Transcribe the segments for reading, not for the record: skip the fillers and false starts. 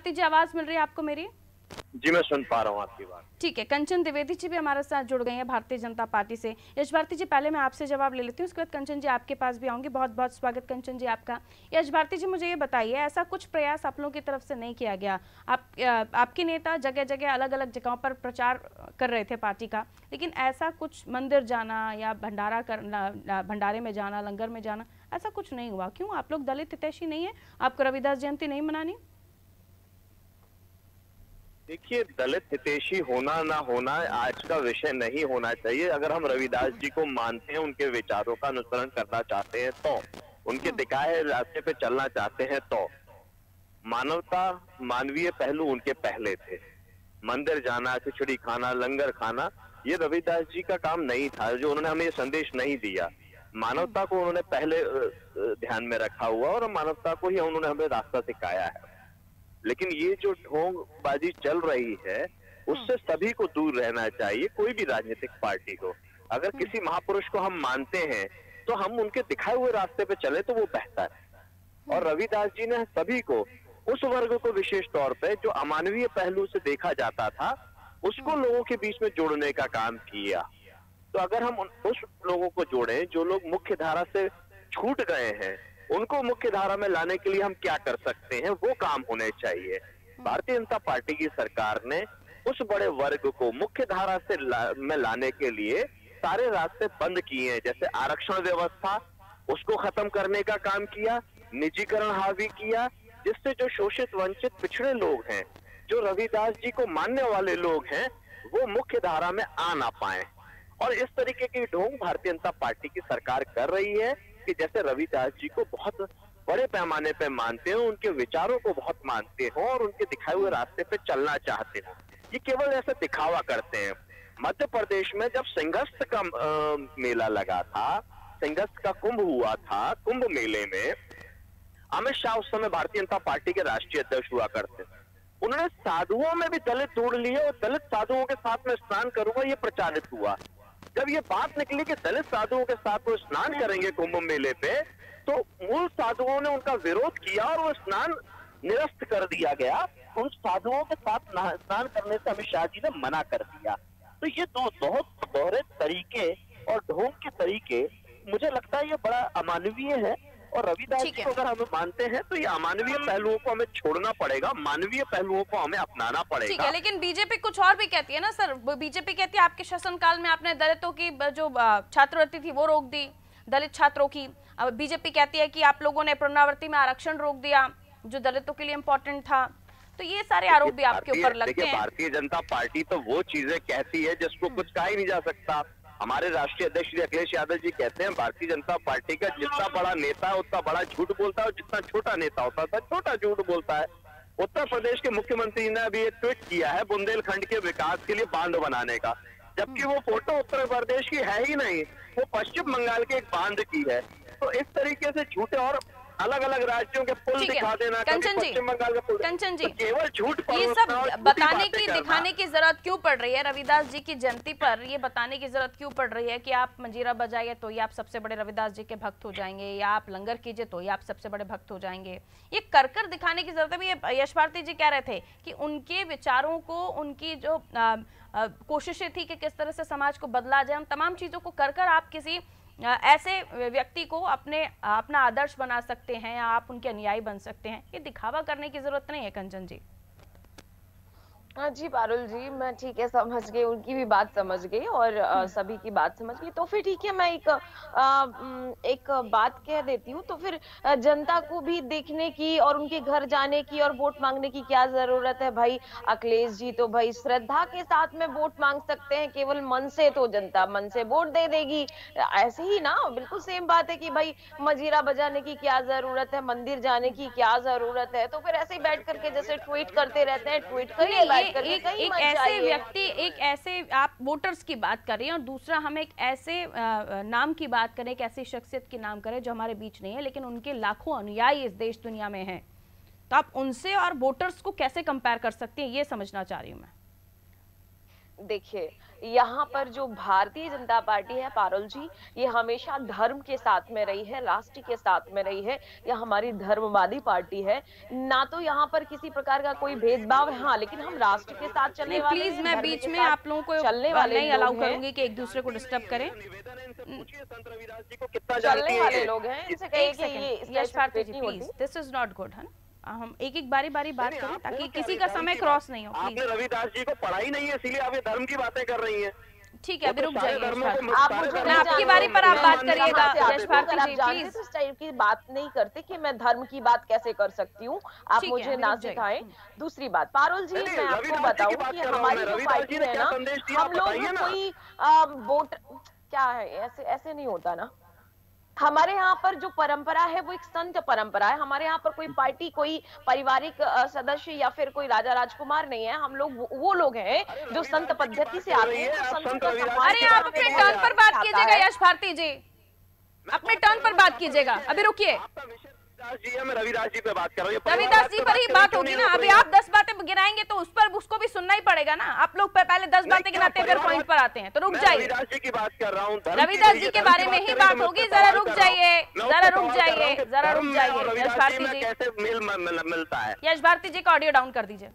भारती जी, आवाज मिल रही है आपको मेरी? जी मैं सुन पा रहा हूँ आपकी बात। ठीक है, कंचन द्विवेदी जी भी हमारे साथ जुड़ गए हैं भारतीय जनता पार्टी से। यश भारती जी, पहले मैं आपसे जवाब ले लेती हूँ, उसके बाद कंचन जी आपके पास भी आऊंगी। बहुत बहुत स्वागत कंचन जी आपका। यश भारती जी, मुझे ये बताइए, ऐसा कुछ प्रयास आप लोगों की तरफ से नहीं किया गया? आपके नेता जगह जगह अलग अलग जगहों पर प्रचार कर रहे थे पार्टी का, लेकिन ऐसा कुछ मंदिर जाना या भंडारा करना, भंडारे में जाना, लंगर में जाना, ऐसा कुछ नहीं हुआ? क्यों? आप लोग दलित हितैषी नहीं है? आपको रविदास जयंती नहीं मनानी? देखिए, दलित हितैषी होना ना होना आज का विषय नहीं होना चाहिए। अगर हम रविदास जी को मानते हैं, उनके विचारों का अनुसरण करना चाहते हैं तो, उनके दिखाए रास्ते पे चलना चाहते हैं तो, मानवता, मानवीय पहलू उनके पहले थे। मंदिर जाना, खिचड़ी खाना, लंगर खाना, ये रविदास जी का काम नहीं था। जो उन्होंने हमें ये संदेश नहीं दिया, मानवता को उन्होंने पहले ध्यान में रखा हुआ और मानवता को ही उन्होंने हमें रास्ता सिखाया है। लेकिन ये जो ढोंगबाजी चल रही है, उससे सभी को दूर रहना चाहिए, कोई भी राजनीतिक पार्टी को। अगर किसी महापुरुष को हम मानते हैं तो हम उनके दिखाए हुए रास्ते पे चले तो वो बेहतर है। और रविदास जी ने सभी को, उस वर्ग को विशेष तौर पे जो अमानवीय पहलू से देखा जाता था, उसको लोगों के बीच में जोड़ने का काम किया। तो अगर हम उस लोगों को जोड़ें जो लोग मुख्य धारा से छूट गए हैं, उनको मुख्य धारा में लाने के लिए हम क्या कर सकते हैं, वो काम होने चाहिए। भारतीय जनता पार्टी की सरकार ने उस बड़े वर्ग को मुख्य धारा से में लाने के लिए सारे रास्ते बंद किए हैं। जैसे आरक्षण व्यवस्था, उसको खत्म करने का काम किया, निजीकरण हावी किया, जिससे जो शोषित वंचित पिछड़े लोग हैं, जो रविदास जी को मानने वाले लोग हैं, वो मुख्य धारा में आ ना पाए। और इस तरीके की ढोंग भारतीय जनता पार्टी की सरकार कर रही है कि जैसे रविदास जी को बहुत बड़े पैमाने पे मानते हो, उनके विचारों को बहुत मानते हो और उनके दिखाए हुए रास्ते पे चलना चाहते हो। ये केवल ऐसे दिखावा करते हैं। मध्य प्रदेश में जब सिंहस्थ का मेला लगा था, सिंहस्थ का कुंभ हुआ था, कुंभ मेले में अमित शाह उस समय भारतीय जनता पार्टी के राष्ट्रीय अध्यक्ष हुआ करते थे। उन्होंने साधुओं में भी दलित जोड़ लिए और दलित साधुओं के साथ में स्नान करूंगा, ये प्रचारित हुआ। जब ये बात निकली कि दलित साधुओं के साथ वो स्नान करेंगे कुंभ मेले पे, तो मूल साधुओं ने उनका विरोध किया और वो स्नान निरस्त कर दिया गया। उन साधुओं के साथ स्नान करने से अमित शाह जी ने मना कर दिया। तो ये बहुत दोहरे तरीके और ढोंग के तरीके, मुझे लगता है ये बड़ा अमानवीय है। और रविदास जी को अगर हम मानते हैं तो ये अमानवीय पहलुओं को हमें छोड़ना पड़ेगा, मानवीय पहलुओं को हमें अपनाना पड़ेगा। ठीक है, लेकिन बीजेपी कुछ और भी कहती है ना सर। बीजेपी कहती है आपके शासनकाल में आपने दलितों की जो छात्रवृत्ति थी वो रोक दी, दलित छात्रों की। अब बीजेपी कहती है कि आप लोगों ने पुनरावृत्ति में आरक्षण रोक दिया जो दलितों के लिए इम्पोर्टेंट था। तो ये सारे आरोप भी आपके ऊपर लगते हैं। भारतीय जनता पार्टी तो वो चीजें कहती है जिसको कुछ कहा ही नहीं जा सकता। हमारे राष्ट्रीय अध्यक्ष श्री अखिलेश यादव जी कहते हैं भारतीय जनता पार्टी का जितना बड़ा नेता है उतना बड़ा झूठ बोलता है और जितना छोटा नेता होता था छोटा झूठ बोलता है। उत्तर प्रदेश के मुख्यमंत्री ने अभी एक ट्वीट किया है बुंदेलखंड के विकास के लिए बांध बनाने का, जबकि वो फोटो उत्तर प्रदेश की है ही नहीं, वो पश्चिम बंगाल के एक बांध की है। तो इस तरीके से झूठे और अलग अलग राज्यों के पुल दिखा देना, पश्चिम बंगाल का पुल, कंचन जी, तो केवल झूठ ये सब बताने की दिखाने की जरूरत क्यों पड़ रही है रविदास जी की जयंती पर? ये बताने की जरूरत क्यों पड़ रही है कि आप मंजीरा बजाइए तो ये आप सबसे बड़े रविदास जी के भक्त हो जाएंगे, या आप लंगर कीजिए तो ये आप सबसे बड़े भक्त हो जाएंगे? ये कर दिखाने की जरूरत है। ये यश भारती जी कह रहे थे कि उनके विचारों को, उनकी जो कोशिशें थी कि किस तरह से समाज को बदला जाए, उन तमाम चीजों को कर आप किसी ऐसे व्यक्ति को अपना आदर्श बना सकते हैं या आप उनके अनुयायी बन सकते हैं। ये दिखावा करने की जरूरत नहीं है कंचन जी। हाँ जी पारुल जी, मैं ठीक है समझ गई, उनकी भी बात समझ गई और सभी की बात समझ गई। तो फिर ठीक है, मैं एक बात कह देती हूँ। तो फिर जनता को भी देखने की और उनके घर जाने की और वोट मांगने की क्या जरूरत है भाई? अखिलेश जी तो भाई श्रद्धा के साथ में वोट मांग सकते हैं, केवल मन से तो जनता मन से वोट दे देगी। ऐसे ही ना, बिल्कुल सेम बात है कि भाई मजीरा बजाने की क्या जरूरत है, मंदिर जाने की क्या जरूरत है? तो फिर ऐसे ही बैठ करके जैसे ट्वीट करते रहते हैं, ट्वीट करिए। एक ऐसे व्यक्ति, एक ऐसे आप वोटर्स की बात कर रही हैं और दूसरा हम एक ऐसे नाम की बात करें, एक ऐसी शख्सियत की नाम करें जो हमारे बीच नहीं है लेकिन उनके लाखों अनुयायी इस देश दुनिया में हैं। तो आप उनसे और वोटर्स को कैसे कंपेयर कर सकते हैं, ये समझना चाह रही हूं मैं। देखिए, यहाँ पर जो भारतीय जनता पार्टी है पारुल जी, ये हमेशा धर्म के साथ में रही है, राष्ट्र के साथ में रही है। यह हमारी धर्मवादी पार्टी है। ना तो यहाँ पर किसी प्रकार का कोई भेदभाव है, हाँ, लेकिन हम राष्ट्र के साथ नहीं चलने वाले प्लीज, हैं, मैं धर्म बीच के में साथ आप लोगों को चलने वाले नहीं अलाउ लोग हैं। करूंगी कि एक दूसरे को डिस्टर्ब करें। पूछिए संत रविदास जी को कितना चलने जानती वाले है लोग हैं, इनसे कहिए एक कि ये इस सेकंड टाइप यश से भारती डिबेट जी, नहीं प्लीज, होती। दिस इज नॉट गुड है ना। हम एक एक बारी बारी बात नहीं, करें आप ताकि वो किसी क्या का धर्म समय की क्रॉस बात- नहीं हो, प्लीज। आपने रविदास जी को पढ़ा ही नहीं है, इसीलिए आप ये धर्म की बातें कर रही हैं। ठीक है, अभी रुक जाइए यश भारती। आप सारे मुझे धर्मों नहीं को आपकी जानते, बारी पर आप मैं बात कहाँ करिएगा, से आती यश हूँ? भारती अगर आप जी, जानते प्लीज। तो इस टाइप की बात नहीं करते कि मैं धर्म की बात कैसे कर सकती हूँ। आप ठीक है, मुझे अभी ना रुक जाइए। सिखाएं। दूसरी बात पारुल जी, नहीं, मैं आपको रविदास जी की बताऊं बात कि कर रहा हूं हमारी मैं। जो रविदास पार्टी जी ने है क्या ना, संदेश दिया, हम आप लोग बताइए ना। कोई वोट क्या है, ऐसे ऐसे नहीं होता ना। हमारे यहाँ पर जो परंपरा है वो एक संत परंपरा है। हमारे यहाँ पर कोई पार्टी, कोई पारिवारिक सदस्य या फिर कोई राजा राजकुमार नहीं है। हम लोग वो लोग हैं जो संत पद्धति से आते हैं, जो संतों का सम्मान अरे आप अपने टर्न पर बात कीजिएगा यश भारती जी, अपने टर्न पर बात कीजिएगा। अभी रुकिए, आपका विषय रविदास जी है, मैं रविदास जी पे बात कर रहा हूँ। रविदास जी पर ही बात होगी ना। अभी आप 10 बातें गिनाएंगे तो उस पर उसको भी सुनना ही पड़ेगा ना। आप लोग पहले 10 बातें गिनाते हैं फिर पॉइंट पर आते हैं, तो रुक जाइए। रविदास जी की बात कर रहा हूँ। रविदास जी के बारे में ही बात होगी, जरा रुक जाइए, जरा रुक जाइए, जरा रुक जाइए। यश भारती जी, कैसे मिलता है? यश भारती जी का ऑडियो डाउन कर दीजिए।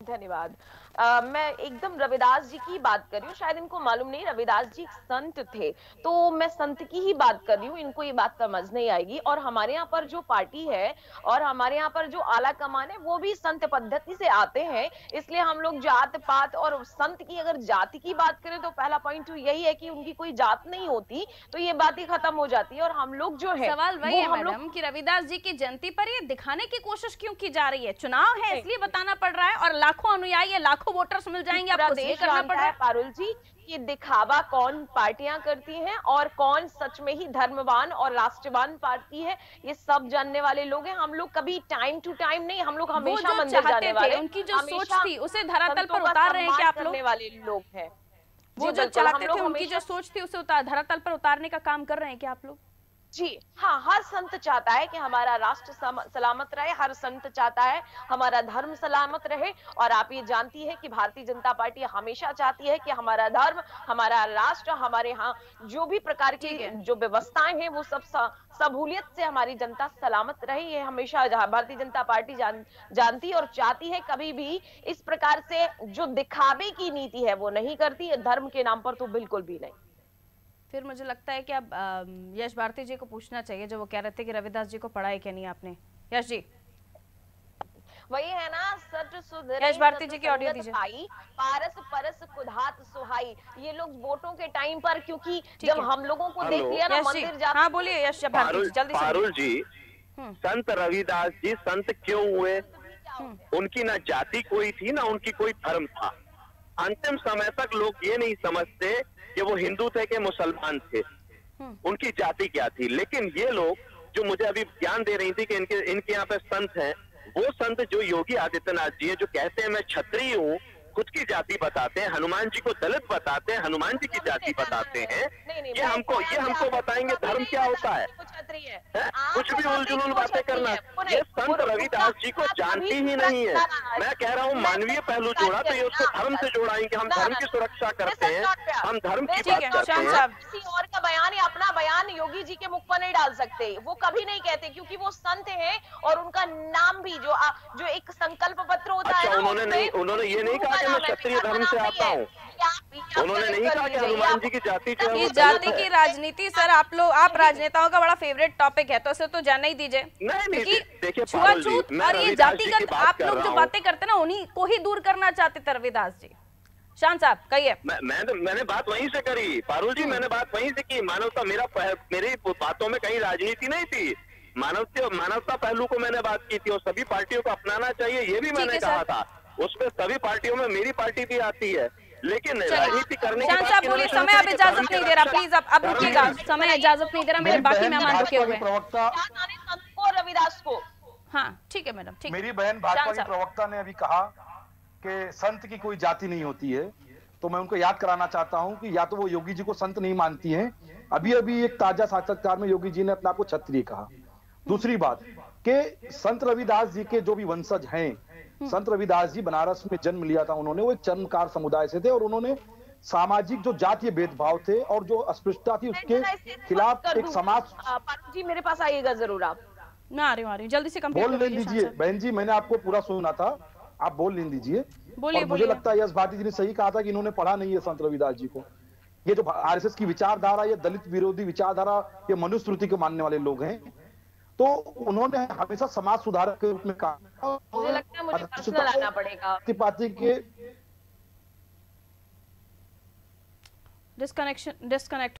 धन्यवाद। मैं एकदम रविदास जी की बात कर रही हूँ। शायद इनको मालूम नहीं, रविदास जी एक संत थे, तो मैं संत की ही बात कर रही हूँ। इनको ये बात समझ नहीं आएगी। और हमारे यहाँ पर जो पार्टी है और हमारे यहाँ पर जो आला कमान है वो भी संत पद्धति से आते हैं। इसलिए हम लोग जात पात और संत की अगर जाति की बात करें तो पहला पॉइंट तो यही है कि उनकी कोई जात नहीं होती, तो ये बात ही खत्म हो जाती है। और हम लोग जो है, सवाल वही है मैडम कि रविदास जी की जयंती पर ये दिखाने की कोशिश क्यों की जा रही है? चुनाव है इसलिए बताना पड़ रहा है, और लाखों अनुयायी है, लाखों वोटर्स मिल जाएंगे, आपको इसलिए करना पड़ रहा है। पारुल जी, ये दिखावा कौन पार्टियां करती हैं और कौन सच में ही धर्मवान और राष्ट्रवान पार्टी है, ये सब जानने वाले लोग हैं। हम लोग कभी टाइम टू टाइम नहीं, हम लोग हमेशा मंदिर जाने वाले, उनकी जो सोच थी उसे धरातल पर उतार रहे हैं कि आप लोग वाले लोग हैं। वो जो चलाते थे उनकी जो सोच थी उसे धरातल पर उतारने का काम कर रहे हैं क्या आप लोग? जी हाँ, हर संत चाहता है कि हमारा राष्ट्र सलामत रहे, हर संत चाहता है हमारा धर्म सलामत रहे। और आप ये जानती है कि भारतीय जनता पार्टी हमेशा चाहती है कि हमारा धर्म, हमारा राष्ट्र, हमारे यहाँ जो भी प्रकार की जो व्यवस्थाएं हैं वो सब सहूलियत से हमारी जनता सलामत रहे। ये हमेशा भारतीय जनता पार्टी जानती और चाहती है। कभी भी इस प्रकार से जो दिखावे की नीति है वो नहीं करती, धर्म के नाम पर तो बिल्कुल भी नहीं। फिर मुझे लगता है कि अब यश भारती जी को पूछना चाहिए, जो वो कह रहे थे कि रविदास जी को पढ़ा है क्या नहीं आपने। यश जी, वही है ना, सट सुधरे यश भारती जी की ऑडियो दीजिए। पारस परस कुधात सुहाई। ये लोग वोटों के टाइम पर, क्योंकि जब हम लोगों को देख लिया ना मंदिर जाते। हाँ बोलिए यश भारती जी, जल्दी से। पारुल जी, संत रविदास जी संत क्यों हुए? उनकी ना जाति कोई थी ना उनकी कोई धर्म था। अंतिम समय तक लोग ये नहीं समझते कि वो हिंदू थे कि मुसलमान थे, उनकी जाति क्या थी। लेकिन ये लोग जो मुझे अभी ज्ञान दे रही थी कि इनके यहाँ पे संत हैं, वो संत जो योगी आदित्यनाथ जी हैं, जो कहते हैं मैं क्षत्रिय हूँ, खुद की जाति बताते हैं, हनुमान जी को दलित बताते हैं, हनुमान जी की जाति बताते हैं। ये हमको बताएंगे धर्म क्या होता है? कुछ भी उलझुल बातें करना। ये संत रविदास जी को जानती ही नहीं है। मैं कह रहा हूँ मानवीय पहलू जोड़ा तो ये उसको धर्म से जोड़ाएंगे। हम धर्म की सुरक्षा करते हैं, हम धर्म की बात करते हैं। किसी और का बयान या अपना बयान योगी जी के मुख पर नहीं डाल सकते, वो कभी नहीं कहते, क्योंकि वो संत हैं और उनका नाम भी जो एक संकल्प पत्र होता है। उन्होंने ये नहीं कहा मैं क्षत्रिय धर्म से आता हूँ, उन्होंने नहीं कहा कि हनुमान जी की जाति जो है ये जाति की राजनीति। सर आप राजनेताओं का बड़ा फेवरेट टॉपिक है, तो इसे तो जाना ही दीजिए। देखिए छुआछूत और ये जातिगत आप लोग जो बातें करते हैं ना, उन्हीं को ही दूर करना चाहते थे रविदास जी। शान साहब कहिए। मैंने बात वहीं से करी पारुल जी, मैंने बात वहीं से की। मानवता मेरी बातों में कहीं राजनीति नहीं थी, मानवता पहलू को मैंने बात की थी। और सभी पार्टियों को अपनाना चाहिए, ये भी मैंने कहा था। उसमें सभी पार्टियों में मेरी पार्टी भी आती है, लेकिन राजनीति करने शान साहब बोलिए, समय अब इजाजत नहीं दे रहा, प्लीज अब रुकिएगा, समय इजाजत नहीं दे रहा, मेरे बाकी मेहमान रुके हुए हैं। रविदास को हाँ ठीक है मैडम, ठीक। मेरी बहन भाजपा की प्रवक्ता ने अभी कहा कि संत की कोई जाति नहीं होती है, तो मैं उनको याद कराना चाहता हूं कि या तो वो योगी जी को संत नहीं मानती हैं। अभी एक ताजा साक्षात्कार में योगी जी ने अपने आप को क्षत्रिय कहा। दूसरी बात, कि संत रविदास जी के जो भी वंशज हैं, संत रविदास जी बनारस में जन्म लिया था उन्होंने, वो एक चर्मकार समुदाय से थे और उन्होंने सामाजिक जो जातीय भेदभाव थे और जो अस्पृश्यता थी उसके खिलाफ एक समाज। पारुल जी मेरे पास आइएगा जरूर आप। मैं आ रही हूँ जल्दी से कंप्लीट बोल लेने दीजिए बहन जी, मैंने आपको पूरा सुना था, आप बोल लेने दीजिए। बोलिए और मुझे लगता है यश भारती जी ने सही कहा था कि इन्होंने पढ़ा नहीं है संत रविदास जी को। ये जो आरएसएस की विचारधारा, ये दलित विरोधी विचारधारा, ये मनुस्मृति को मानने वाले लोग हैं, तो उन्होंने हमेशा समाज सुधारक के रूप में कहा। मुझे लगता है मुझे पर्सनल आना पड़ेगा। पार्टी के डिस्कनेक्ट